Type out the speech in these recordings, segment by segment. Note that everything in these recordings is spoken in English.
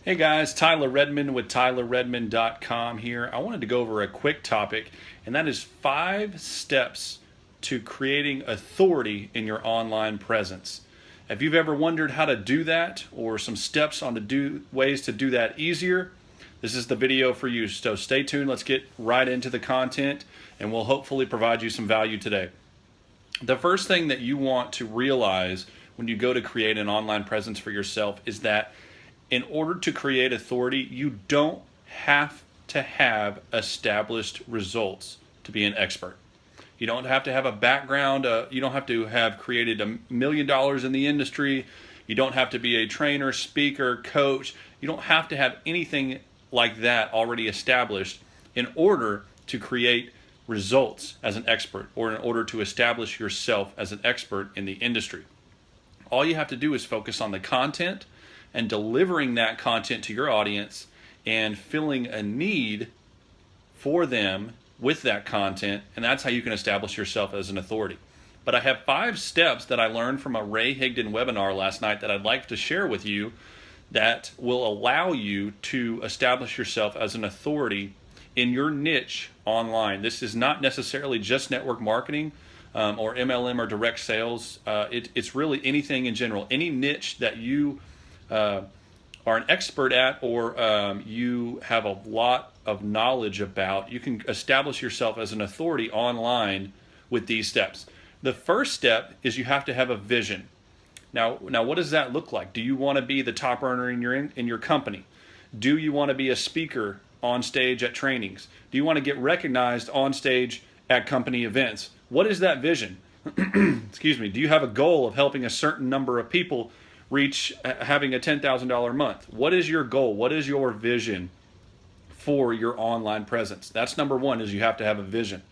Hey guys, Tyler Redmond with TylerRedmond.com here. I wanted to go over a quick topic, and that is 5 steps to creating authority in your online presence. If you've ever wondered how to do that, or some steps on ways to do that easier, this is the video for you. So stay tuned. Let's get right into the content, and we'll hopefully provide you some value today. The first thing that you want to realize when you go to create an online presence for yourself is that in order to create authority, you don't have to have established results to be an expert. You don't have to have a background. You don't have to have created $1 million in the industry. You don't have to be a trainer, speaker, coach. You don't have to have anything like that already established in order to create results as an expert, or in order to establish yourself as an expert in the industry. All you have to do is focus on the content and delivering that content to your audience and filling a need for them with that content, and that's how you can establish yourself as an authority. But I have 5 steps that I learned from a Ray Higdon webinar last night that I'd like to share with you that will allow you to establish yourself as an authority in your niche online. This is not necessarily just network marketing or MLM or direct sales. It's really anything in general. Any niche that you are an expert at, or you have a lot of knowledge about, you can establish yourself as an authority online with these steps. The first step is you have to have a vision. Now what does that look like? Do you want to be the top earner in your company? Do you want to be a speaker on stage at trainings? Do you want to get recognized on stage at company events? What is that vision? Excuse me. Do you have a goal of helping a certain number of people reach having a $10,000 month? What is your goal? What is your vision for your online presence? That's number one, is you have to have a vision.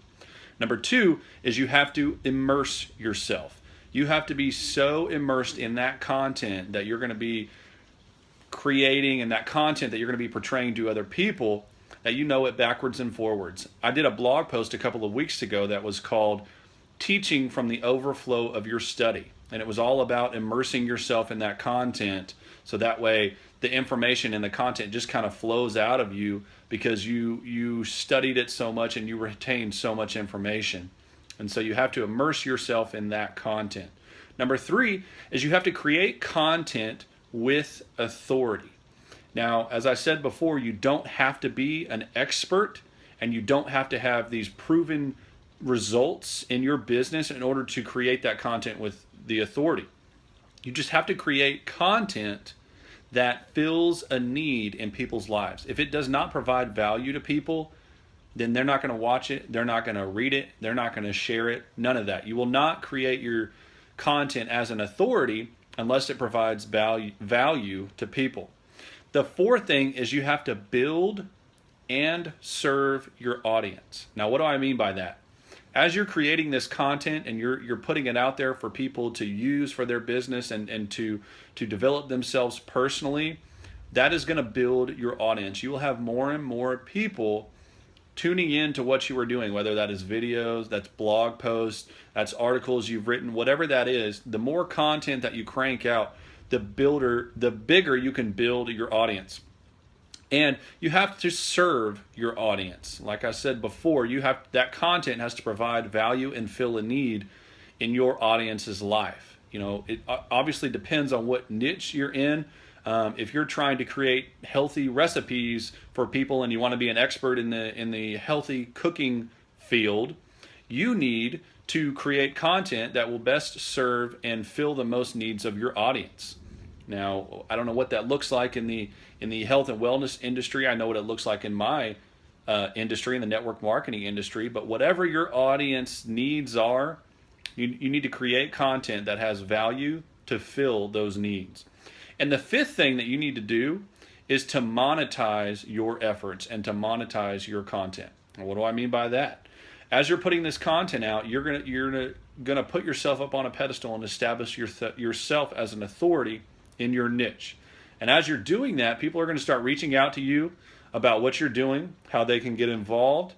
Number two is you have to immerse yourself. You have to be so immersed in that content that you're going to be creating, and that content that you're going to be portraying to other people, that you know it backwards and forwards. I did a blog post a couple of weeks ago that was called Teaching from the Overflow of Your Study. And it was all about immersing yourself in that content, so that way the information and the content just kind of flows out of you because you studied it so much and you retained so much information. And so you have to immerse yourself in that content. Number three is you have to create content with authority. Now, as I said before, you don't have to be an expert, and you don't have to have these proven results in your business in order to create that content with the authority. You just have to create content that fills a need in people's lives. If it does not provide value to people, then they're not going to watch it, they're not going to read it, they're not going to share it, none of that. You will not create your content as an authority unless it provides value to people. The fourth thing is you have to build and serve your audience. Now, what do I mean by that? As you're creating this content and you're putting it out there for people to use for their business and to develop themselves personally, that is going to build your audience. You will have more and more people tuning in to what you are doing, whether that is videos, that's blog posts, that's articles you've written, whatever that is. The more content that you crank out, the bigger you can build your audience. And you have to serve your audience. Like I said before, that content has to provide value and fill a need in your audience's life. You know, it obviously depends on what niche you're in. If you're trying to create healthy recipes for people and you want to be an expert in the healthy cooking field, you need to create content that will best serve and fill the most needs of your audience. Now, I don't know what that looks like in the health and wellness industry. I know what it looks like in my industry, in the network marketing industry. But whatever your audience needs are, you need to create content that has value to fill those needs. And the fifth thing that you need to do is to monetize your efforts and to monetize your content. And what do I mean by that? As you're putting this content out, you're gonna put yourself up on a pedestal and establish yourself as an authority in your niche. And as you're doing that, people are going to start reaching out to you about what you're doing, how they can get involved.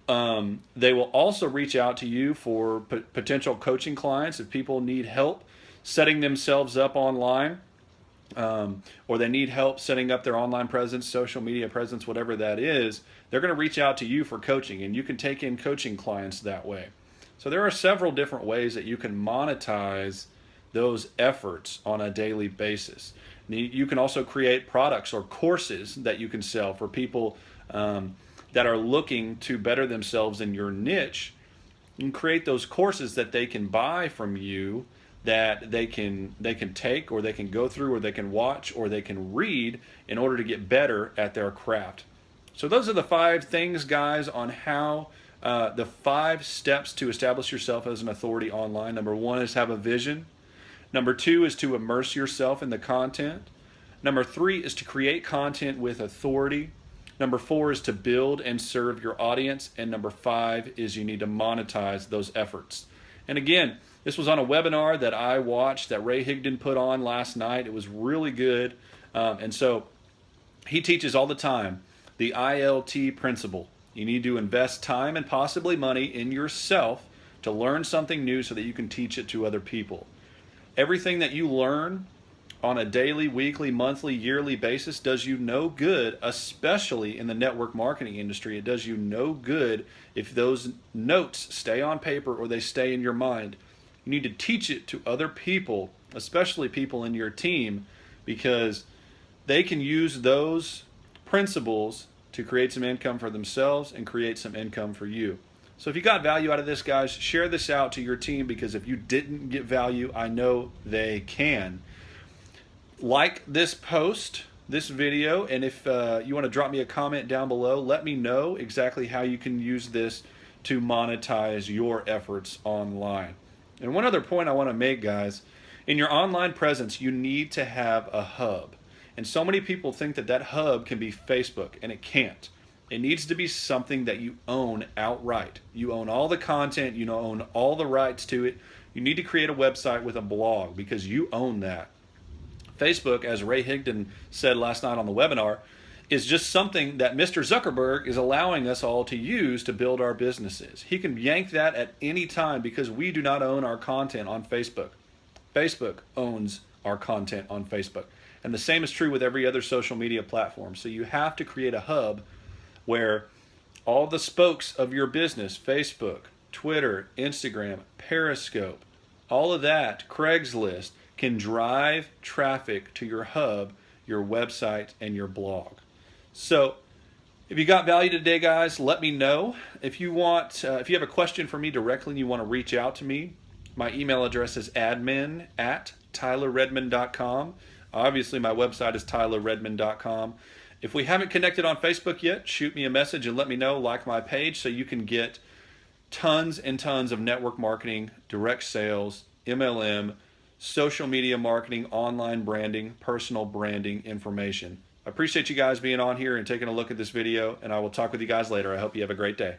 They will also reach out to you for potential coaching clients if people need help setting themselves up online. or they need help setting up their online presence, social media presence, whatever that is, they're going to reach out to you for coaching, and you can take in coaching clients that way. So there are several different ways that you can monetize those efforts on a daily basis. You can also create products or courses that you can sell for people that are looking to better themselves in your niche. You can create those courses that they can buy from you, that they can take, or they can go through, or they can watch, or they can read in order to get better at their craft. So those are the 5 things, guys, on how the 5 steps to establish yourself as an authority online. Number 1 is have a vision. Number 2 is to immerse yourself in the content. Number 3 is to create content with authority. Number 4 is to build and serve your audience. And number 5 is you need to monetize those efforts. And again, this was on a webinar that I watched that Ray Higdon put on last night. It was really good. And so he teaches all the time the ILT principle. You need to invest time and possibly money in yourself to learn something new so that you can teach it to other people. Everything that you learn on a daily, weekly, monthly, yearly basis does you no good, especially in the network marketing industry. It does you no good if those notes stay on paper or they stay in your mind. You need to teach it to other people, especially people in your team, because they can use those principles to create some income for themselves and create some income for you. So if you got value out of this, guys, share this out to your team, because if you didn't get value, I know they can. Like this post, this video, and if you want to drop me a comment down below, let me know exactly how you can use this to monetize your efforts online. And one other point I want to make, guys, in your online presence, you need to have a hub. And so many people think that that hub can be Facebook, and it can't. It needs to be something that you own outright. You own all the content, you own all the rights to it. You need to create a website with a blog because you own that. Facebook, as Ray Higdon said last night on the webinar, is just something that Mr. Zuckerberg is allowing us all to use to build our businesses. He can yank that at any time because we do not own our content on Facebook. Facebook owns our content on Facebook. And the same is true with every other social media platform. So you have to create a hub where all the spokes of your business, Facebook, Twitter, Instagram, Periscope, all of that, Craigslist, can drive traffic to your hub, your website, and your blog. So if you got value today, guys, let me know. If you want, if you have a question for me directly and you want to reach out to me, my email address is admin@tylerredmond.com. Obviously, my website is tylerredmond.com. If we haven't connected on Facebook yet, shoot me a message and let me know, like my page, so you can get tons and tons of network marketing, direct sales, MLM, social media marketing, online branding, personal branding information. I appreciate you guys being on here and taking a look at this video, and I will talk with you guys later. I hope you have a great day.